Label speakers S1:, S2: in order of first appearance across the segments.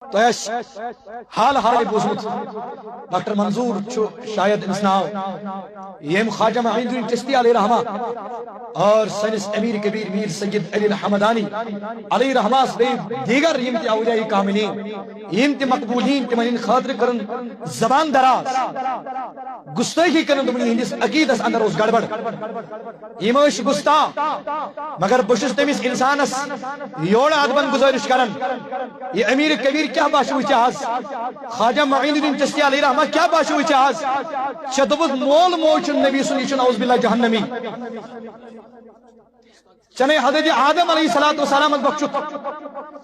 S1: تو حال بوزمت ڈاکٹر منظور شاید امس ناو یم خواجہ معین الدین چشتی علیہ رحمہ اور سنس امیر کبیر میر سید علی الحمدانی علیہ رحمہ بے دیگر یم تی اولیاء کاملین یم تی مقبولین تمن خاطر کرن زبان دراز گستاخی کرن تمن ہندس عقیدس اندر اس گڑبڑ یم اس گستاخ مگر بشس تمس انسانس یوڑ ادبن گزارش کرن یہ امیر کبیر کیا باشو چاہز خواجہ معین الدین چشتی علیہ رحمہ کیا باشو چاہز شدبت مول موچن نبی سنیشن اعوذ باللہ جہنمی چنے حضرت آدم علیہ السلام بخشت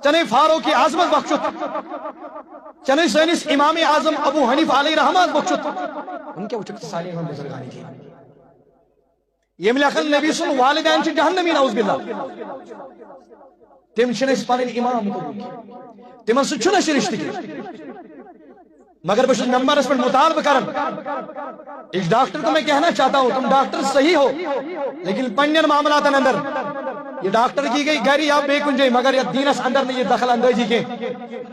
S1: چنے فاروق اعظم بخشت چنے سینس امام اعظم ابو حنیفہ علیہ رحمہ بخشت ان کے وچکت سالی امام بزرگانی تھی یہ ملکن نبی سن والدین چھ جہنمی نعوذ باللہ تم چھنے سپانین امام کو تمن سچھنا شرشتی کی مگر بشت ممبر اس پر مطالبہ کرن ایک ڈاکٹر کو میں کہنا چاہتا ہوں تم ڈاکٹر صحیح ہو لیکن پنجن معاملات اندر یہ ڈاکٹر کی گئی گھری آپ بے کنجے مگر یہ دینس اندر نے یہ دخل اندازی کے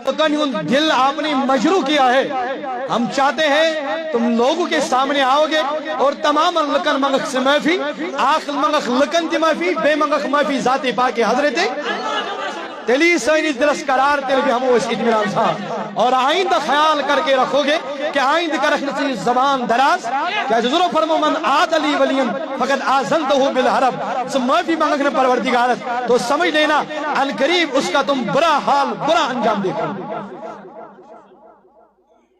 S1: تو کنیون دل آپ نے مجروح کیا ہے ہم چاہتے ہیں تم لوگوں کے سامنے آؤ گے اور تمام لکن منگخ سے معافی آخر منگخ لکن دی معافی بے منگخ معافی ذات پاک حضرت تلی سینی دلس قرار تل بھی ہم اس اطمینان تھا اور آئندہ خیال کر کے رکھو گے کہ آئندہ کا رکھنے سے زبان دراز کیا ضرور فرمو من آت علی ولیم فقط آزلتہو بالحرب سم معافی مانگنے پروردگارت تو سمجھ لینا ان قریب اس کا تم برا حال برا انجام دیکھو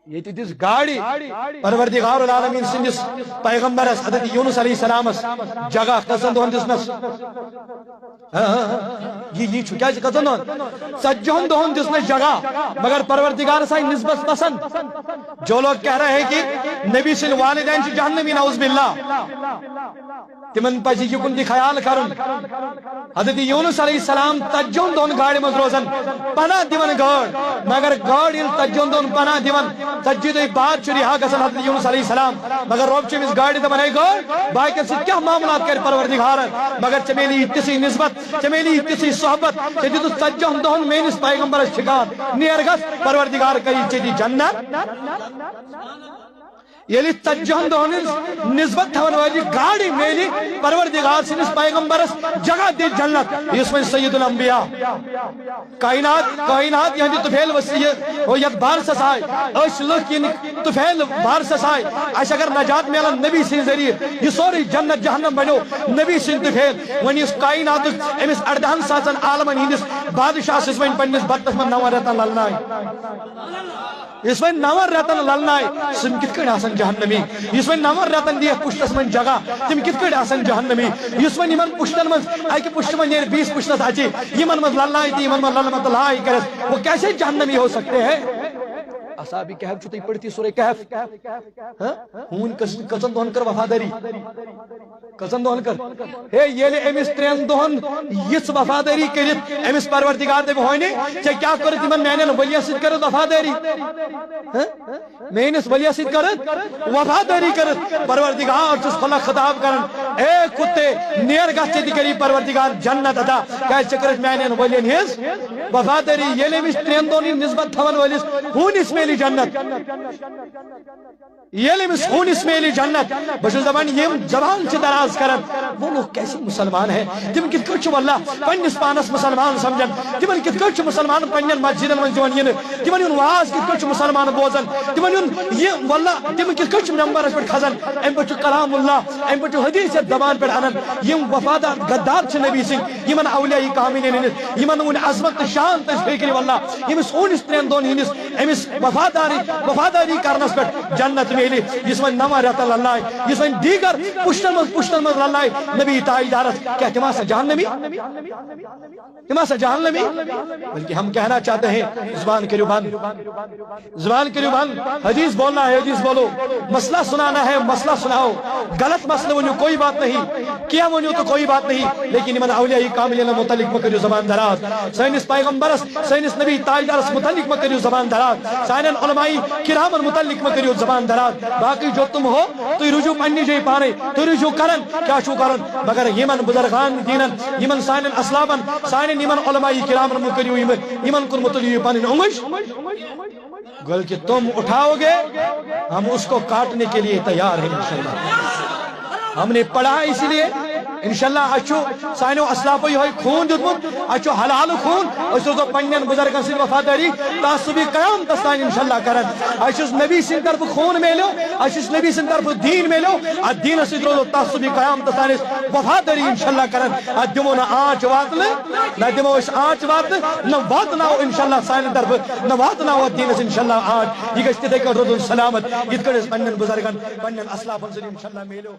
S1: یہ تیس گاڑی پروردگار العالمین سندس پیغمبر حضرت یونس علیہ السلام جگہ قسم دہن دسنس یہ کیا قسم دہن سجہن دہن دسنس جگہ مگر پروردگار سائی نسبت پسند جو لوگ کہہ رہے ہیں کہ نبی صلی والدین سے جہنمی نعوذ باللہ تمن پجی کی کن دی خیال کرن حضرت یونس علیہ السلام تجہن دہن گاڑی مز روزن پناہ دیون گاڑ مگر گاڑ یہ تجہن دہن پناہ دیون تجید ایک بات چری ہاں کسن حضرت یونس علیہ السلام مگر روب چیم اس گاڑی دمانے گاڑ باقی سے کیا معاملات کر پروردگار مگر چمیلی اتسی نسبت چمیلی اتسی صحبت چیدی تجہن دہن میں اس پیغمبر شکار نیرگس پروردگار کری چیدی جنت یلی تجہن دہن نسبت تھون والی گاڑی میلی پروردگار سنس پیغمبرس جگہ دی جنت اس میں سید الانبیاء کائنات یہاں دی تفیل وسیع وہ یک بار سسائے اس لوگ کی تفیل بار سسائے اس اگر نجات میلن نبی سن ذریعے یہ سوری جنت جہنم بنو نبی سن تفیل ونی اس کائنات امس اردہن سازن عالمن ہندس بادشاہ سسوین پنیس بدتس من نوان رہتا للنائی اس میں نوان رہتا للنائی سن کت کڑ آسن جہنمی اس میں نمر رتن دیا پشتس من جگہ تم کت کڑ آسن جہنمی اس میں نمن پشتن من ایک پشت من یہ 20 پشتس آچی یہ من من للائی تھی من من للمت لائی کرس وہ کیسے جہنمی ہو سکتے ہیں اصحابی کہف چھو تی پڑھتی سورہ کہف ہون کسن دہن کر وفاداری کسن دہن کر اے یہ لے امس ترین دہن یس وفاداری کرت امس پروردگار دے ہوئنے چاہے کیا کرت من میں نے ولیہ سید کرت وفاداری میں نے ولیہ سید کرت وفاداری کرت پروردگار چس خلا خطاب کرن اے کتے نیر گا چیدی کری پروردگار جنت ادا کہ چکرت میں نے ولیہ نیز وفاداری یہ لے امس ترین دہن نسبت تھون ولیس ہون اس میں جنت یہ لے مسخون اسمیلی جنت بشر زبان یہ زبان سے دراز کرن وہ لوگ کیسے مسلمان ہیں تم کت کرچ واللہ پنیس پانس مسلمان سمجھن تمن کت کرچ مسلمان پنین مسجدن من جوان ین تمن یون واز کت کرچ مسلمان بوزن تمن یون یہ واللہ تم کت کرچ نمبر پر کھزن ام بچو کلام اللہ ام بچو حدیث زبان پر انن یہ وفادار غدار چھ نبی سنگھ یمن اولیاء کاملین یمن ان عظمت شان تشفیقری واللہ یہ مسخون استرین دون ہنس امس وفاداری کرنس پر جنت میلی جس میں نمہ رہتا اللہ جس میں دیگر پشتن مز اللہ نبی تائیدارت کیا تمہاسا جہنمی تمہاسا جہنمی بلکہ ہم کہنا چاہتے ہیں زبان کے لیے بند حدیث بولنا ہے حدیث بولو مسئلہ سنانا ہے مسئلہ سناؤ غلط مسئلہ ونیو کوئی بات نہیں کیا ونیو تو کوئی بات نہیں لیکن من اولیاء کاملین متعلق مکریو زبان دراز سینس پیغمبرس سینس نبی تائیدارس متعلق مکریو زبان دراز سانن علمائی کرامن متعلق میں کریو زبان دراز باقی جو تم ہو تو رجوع پنی جائی پانے تو رجوع کرن کیا شو کرن مگر یمن بزرگان دینن یمن سانن اسلامن سانن یمن علمائی کرامن میں کریو یمن کن متعلق پانی انگش گل کہ تم اٹھاؤ گے ہم اس کو کاٹنے کے لیے تیار ہیں انشاءاللہ ہم نے پڑھا اسی لیے انشاءاللہ اچھو سانو اسلافو یہ خون دیتمت اچھو حلال خون اس روزو پنین بزرگان سے وفاداری تعصبی قیام تستان انشاءاللہ کرن اچھو نبی سن طرف خون میلو اچھو نبی سن طرف دین میلو دین سے روزو تعصبی قیام تستان وفاداری انشاءاللہ کرن دمو نہ آنچ واتل نہ دمو اس آنچ واتل نہ واتنا ہو انشاءاللہ سان طرف نہ واتنا ہو دین سے انشاءاللہ آنچ یہ گشتے دیکھو رضو سلامت یہ کرس پنین بزرگان پنین اسلافن سے انشاءاللہ میلو